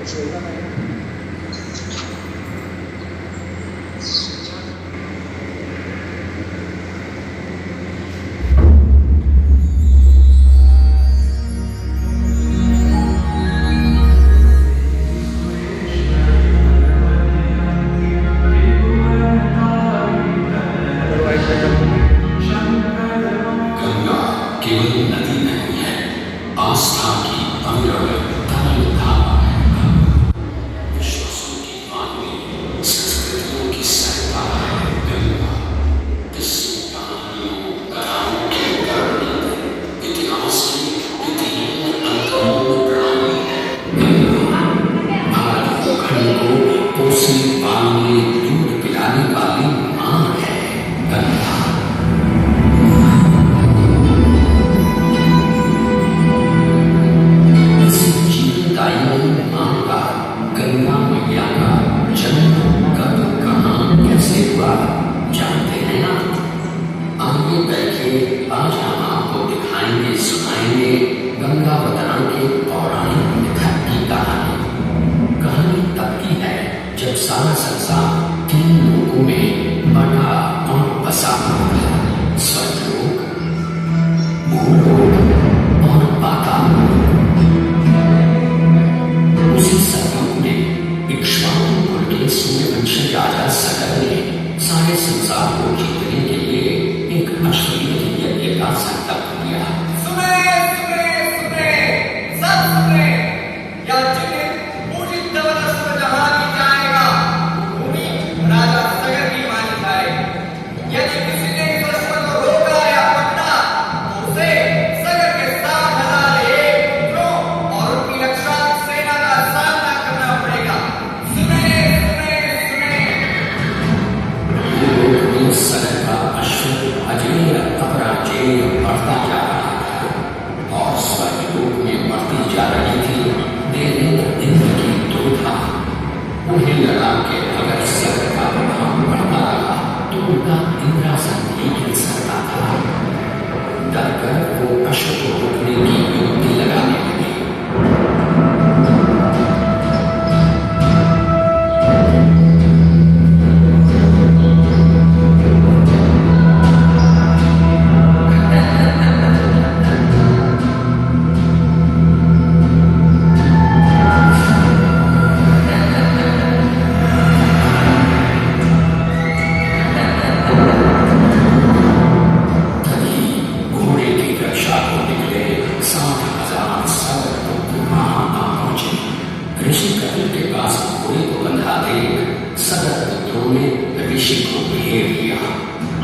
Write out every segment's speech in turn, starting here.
छोड़ना नहीं। गंगा केवल नदी नहीं है, आस्था की अविरल तरल धारा है। विश्वासों की वाणी, संस्कृतियों की सरकार है गंगा। किस्सों, कहानियों, कथाओं की गढ़, इतिहास की विधिहीन अंतहीन प्राणी है गंगा। आज भूखंड को कोसी पानी दूध पिलाने वाली मां है गंगा। गंगा मैया का जन्म कब कहाँ कैसे हुआ जानते हैं आप? आइए बैठे, आज हम आपको दिखाएंगे सुनाएंगे गंगा अवतरण के पौराणिक मिथक की कहानी। कहानी तब की है जब सारा संसार 3 लोकों में बटा और बसा हुआ था, स्वर्गलोक, भूलोक और पाताल। उसी सतयुग में इक्ष्वाकु कुल के सूर्यवंशी राजा सगर ने सारे संसार को जीतने के लिए एक अश्वमेध यज्ञ का संकल्प लिया। सुने सब सुने, यह यज्ञ पूरी तरह से जहाँ की जाएगा, भूमि राजा सगर की मानी जाएगी। यदि किसी ने इस अश्व को रोका या पकड़ा तो उसे सगर के 7,001 पुत्रों और उनकी रक्षात्मक सेना का सामना करना पड़ेगा। सुने सगर का अश्व अजेय अपराजेय बढ़ता जा रहा था और स्वर्गलोक में बढ़ती जा रही थी देवेंद्र इंद्र की दुर्धा। उन्हें लगा कि अगर सगर का प्रभाव बढ़ता रहा तो उनका इंद्रासन भी गिर सकता था। डरकर वो अश्व को रोकने की युक्ति लगाने लगे। ऋषि कपिल के पास घोड़े को बंधा देख सगर पुत्रों ने ऋषि को घेर लिया।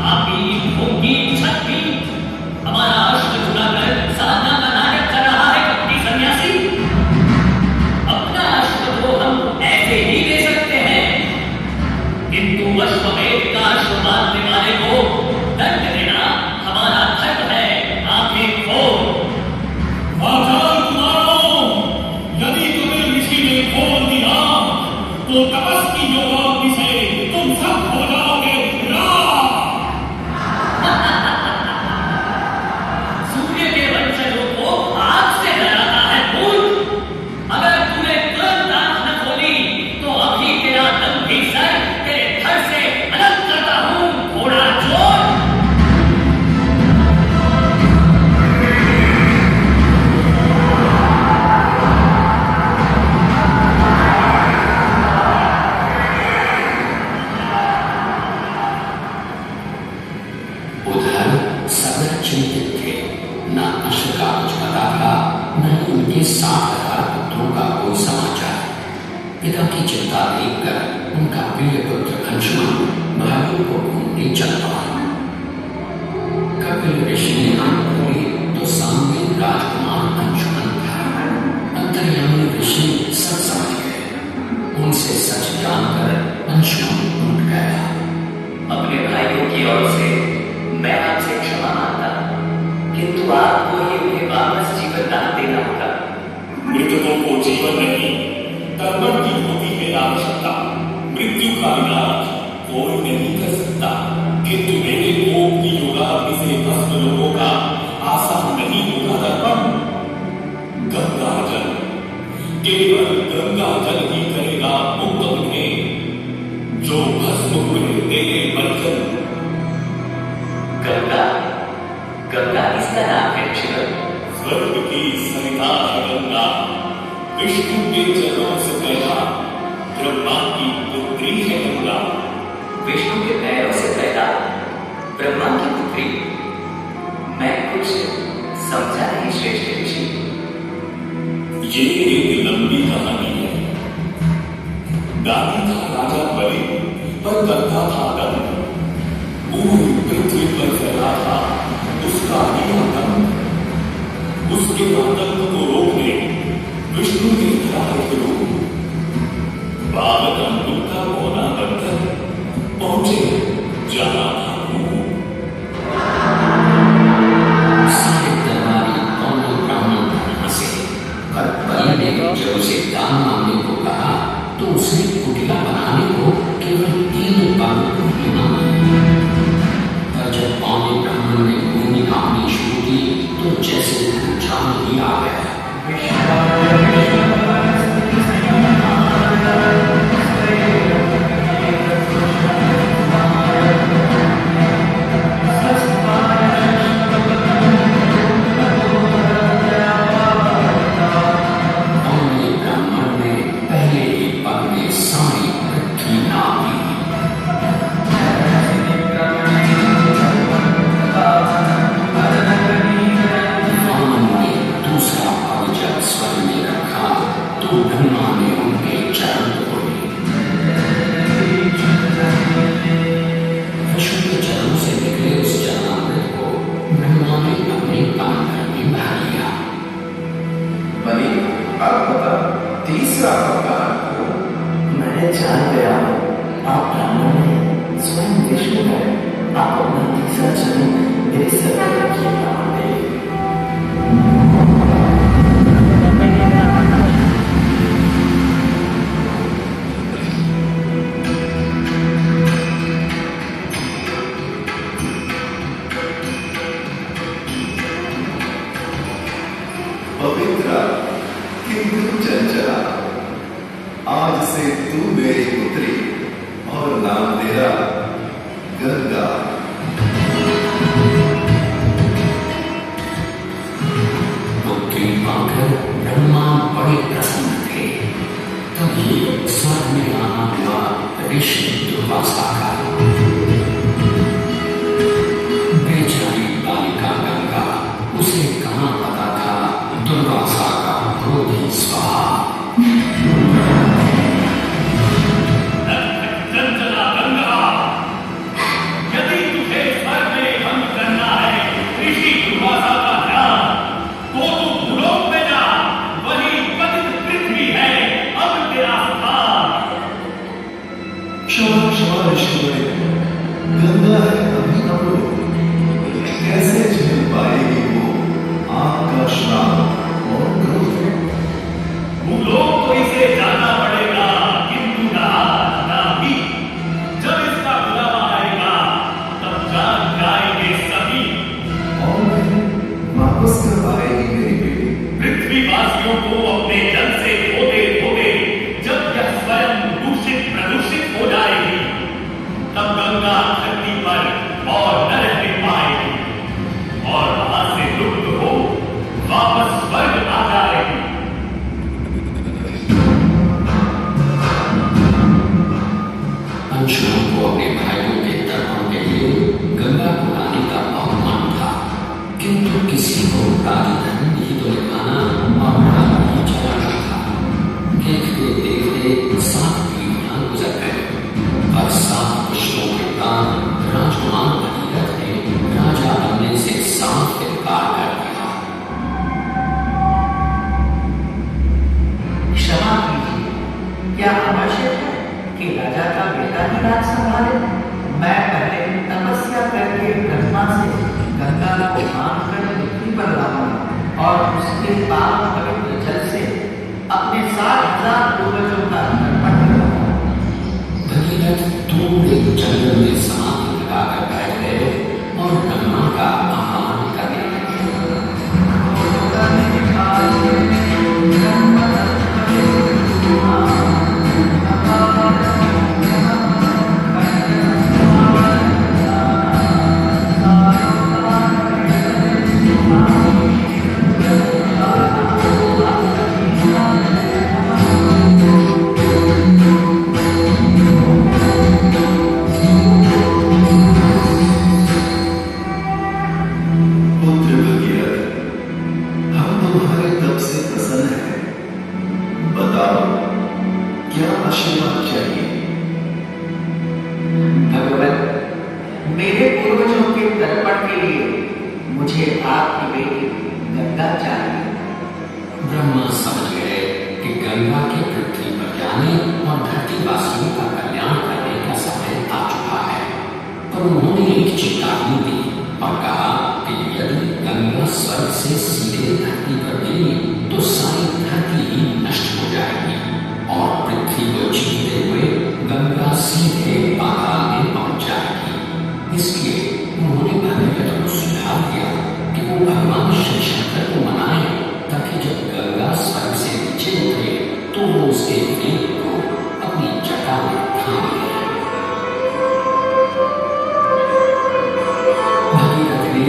आपकी होगी छठी, हमारा अश्व छुड़ाकर साधना का नाटक कर रहा है कपटी सन्यासी। अपना अश्व तो हम ऐसे ही दे सकते हैं, किंतु अश्वमेध का अश्व बांधने वाले को दंड देना हमारा धर्म है। आंखें खोल। यदि तुम्हें ऋषि ने खोल दिया तो तपस की योगाग्नि से तुम सब हो जाओगे राख। सूर्य के वंशजों को आग से डराता है मूर्ख। अगर तूने तुरंत आंख न खोली तो अभी तेरा दम भी सर तेरे घर से अलग करता हूँ, घोड़ा चोर। उधर सगर चिंतित थे, न अश्व का कुछ पता था, न ही उनके 60,000 पुत्रों का कोई समाचार। पिता की चिंता देखकर उनका प्रिय पुत्र अंशुमन भाइयों को ढूंढने चल पड़ा। कपिल ऋषि ने आंख खोली तो सामने राजकुमार अंशुमन था। अंतर्यामी ऋषि सब समझ गए। उनसे सच जानकर अंशुमन टूट गया। अपने भाइयों की ओर से मैं आपसे क्षमा मांगता हूं, किंतु आपको ही उन्हें वापस जीवन दान देना होगा। मृतकों को जीवन नहीं, तर्पण की होती है आवश्यकता। मृत्यु का इलाज कोई नहीं कर सकता, किंतु मेरे कोप की योगाग्नि से भस्म लोगों का आसान नहीं होगा तर्पण। गंगा जल, केवल गंगा गंगा जल ही करेगा मुक्त उन्हें, जो भस्म हुए तेरे बंधन। गंगा, गंगा इसका नाम है शिव। स्वर्ग की सरिता है गंगा, विष्णु के चरणों से पैदा, ब्रह्मा की पुत्री है गंगा। विष्णु के पैरों से पैदा, ब्रह्मा की पुत्री। मैं कुछ समझा नहीं श्रेष्ठ ऋषि। ये एक लंबी कहानी है। दादी था राजा बलि, पर करता था दंड। पूरी पृथ्वी पर फैला था उसका ही आतंक। उसके आतंक को रोकने विष्णु ने धरा एक रूप। बालक अंकुर का कोना बनकर पहुंचे जहां था सारे दरबारी कौन ब्राह्मण हंसे, पर बलि ने जब उसे दान मांगने को कहा तो उसने कुटिया बनाने को केवल 3 बालों को ही मांगा। पर जब पौने ब्राह्मण ने भूमि मांगनी शुरू की तो जैसे भूचाल ही आ गया। मैं जान गया आप ब्राह्मण हैं, स्वयं विष्णु है। आप अपना तीसरा जन्म मेरे सर पर रखिए ब्राह्मण देव। पवित्र किंतु चंचला, आज से तू मेरी पुत्री और नाम तेरा गंगा। पुत्री पाकर ब्रह्मा बड़े प्रसन्न थे। तभी स्वर्ग में आना हुआ ऋषि दुर्वासा का। बेचारी बालिका गंगा, उसे कहाँ पता था दुर्वासा का क्रोधी स्वभाव। गंगा है अभी अवरोध, कैसे झेल पाएगी वो आग का श्राप और क्रोध। भूलोक तो इसे जाना पड़ेगा, किंतु ना ना भी। जब इसका बुलावा आएगा तब जान जाएंगे सभी। और वापस कब आएगी मेरी बेटी? पृथ्वीवासियों को अपने जल से धोते धोते जब यह स्वयं दूषित प्रदूषित हो जाएगी, तब गंगा धरती पर और न रहने पाएगी और वहां से लुप्त हो वापस स्वर्ग आ जाएगी। अंशुओं को अपने भाइयों के तर्पण के लिए गंगा को लाने का बहुत मन था, किंतु किसी को राजधन नहीं तो दिखाना और राज नहीं चलाना था। देखते देखते 7 पीढ़ियां गुजर गए, पर 7 पुष्पों के बाद राजकुमार भगीरथ ने राजा बनने से साफ इनकार कर दिया। क्षमा कीजिए, क्या आवश्यक है कि राजा का बेटा ही राज संभाले? मैं पहले तपस्या करके ब्रह्मा से गंगा को मांगकर पृथ्वी पर लाऊंगा और उसके पाप पवित्र जल से अपने 7,000 पूर्वजों का तर्पण करूंगा। भगीरथ दूर एक जंगल में समाधि लगाकर बैठ गए और ब्रह्मा का आह्वान करने लगे। Oh ब्रह्मा समझ गए कि गंगा के पृथ्वी पर जाने और धरतीवासियों का कल्याण करने का समय आ चुका है। पर उन्होंने एक चेतावनी दी और कहा कि यदि गंगा स्वर्ग से सीधे धरती पर गिरी तो सारी धरती ही नष्ट हो जाएगी और पृथ्वी को जीतते हुए गंगा सीधे पाताल में पहुंच जाएगी। इसलिए उन्होंने भागीरथ को सुझाव दिया कि वो भगवान शिव शंकर को मनाए ताकि जब गंगा स्वर्ग से नीचे उतरे तो वो उसके वेग को अपनी जटा में थाम ले। भागीरथ ने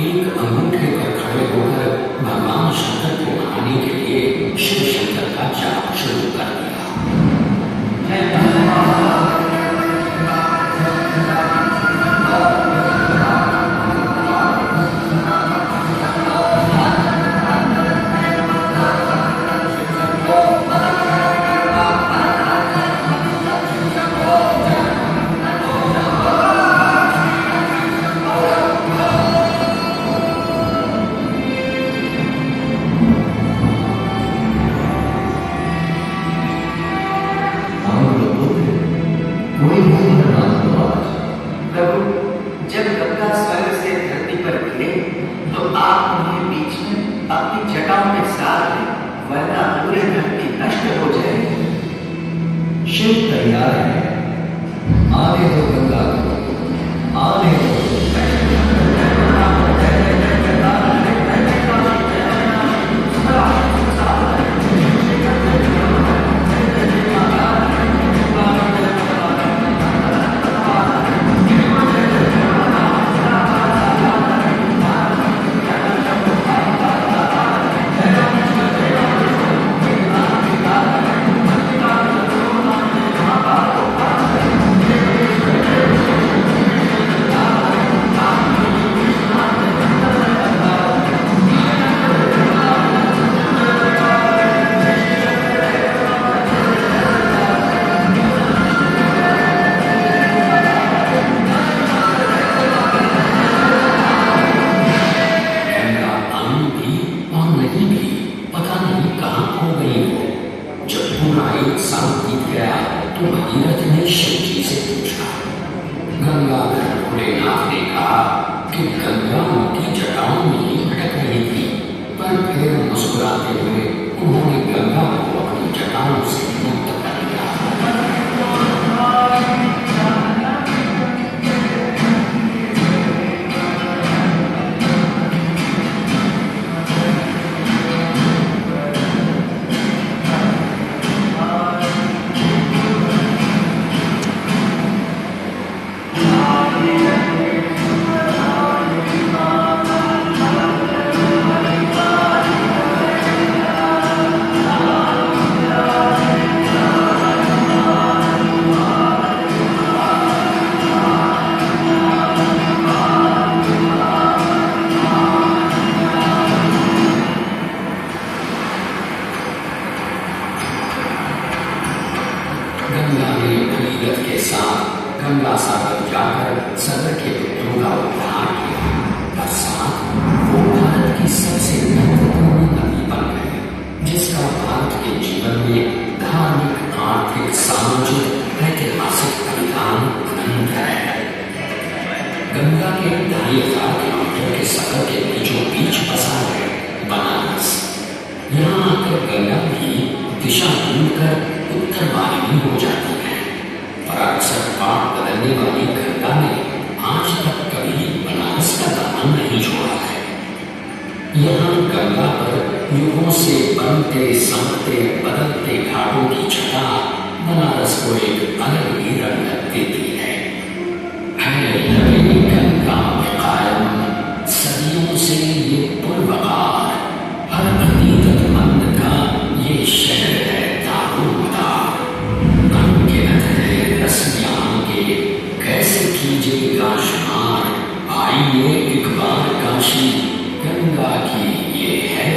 एक अंगूठे पर खड़े होकर भगवान शंकर को मनाने के लिए शिव शंकर का जाप शुरू कर दिया। जब गंगा स्वर्ग से धरती पर गिरे तो आप उन्हें बीच में अपनी जटाओं के साथ लें, वरना पूरी धरती नष्ट हो जाएगी। शिव तैयार है, आने दो गंगा को, आने दो। गंगा के 2,500 किलोमीटर के सफर के बीचों बीच बसा है बनारस। यहाँ आकर गंगा की दिशा भूलकर उत्तर वाहिनी हो जाती है, पर अक्सर पाठ बदलने वाली गंगा ने आज तक कभी बनारस का दामन नहीं छोड़ा है। यहाँ गंगा पर युगों से बनते संभते बदलते घाटों की छटा बनारस को एक अलग ही रंग देती है। गंगा में कायम सदियों से ये पुरवकार, हर अतीतमंद का ये शहर है दारुमदार। अनगिनत है रस्मियां के कैसे कीजिएगा शुमार, आइए एक बार काशी गंगा की ये है